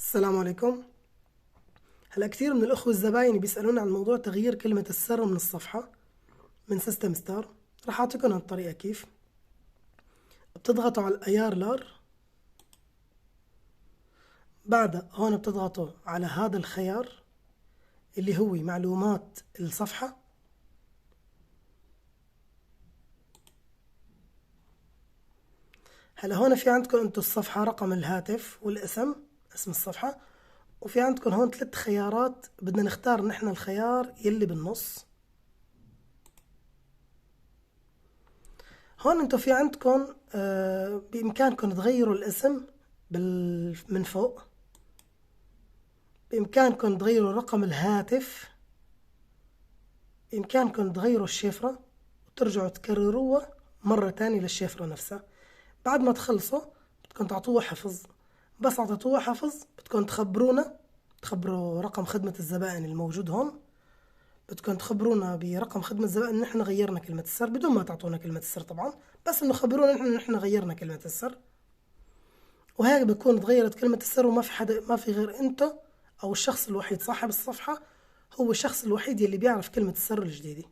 السلام عليكم. هلا كثير من الأخوة الزباين بيسألونا عن موضوع تغيير كلمة السر من الصفحة من سيستم ستار. راح أعطيكم هالطريقة كيف. بتضغطوا على الأيار لار، بعدها هون بتضغطوا على هذا الخيار اللي هو معلومات الصفحة. هلا هون في عندكم انتو الصفحة، رقم الهاتف والاسم، اسم الصفحة، وفي عندكم هون 3 خيارات بدنا نختار نحن الخيار يلي بالنص. هون انتو في عندكم بإمكانكم تغيروا الاسم من فوق، بإمكانكم تغيروا رقم الهاتف، بإمكانكم تغيروا الشفرة وترجعوا تكرروها مرة تانية للشفرة نفسها. بعد ما تخلصوا بدكم تعطوها حفظ. بس عطيتوها حفظ بدكم تخبروا رقم خدمة الزبائن الموجود هون، بدكم تخبرونا برقم خدمة الزبائن إن نحن غيرنا كلمة السر، بدون ما تعطونا كلمة السر طبعا، بس إنه خبرونا نحن غيرنا كلمة السر. وهيك بكون تغيرت كلمة السر، وما في حدا، ما في غير انتو أو الشخص الوحيد صاحب الصفحة، هو الشخص الوحيد يلي بيعرف كلمة السر الجديدة.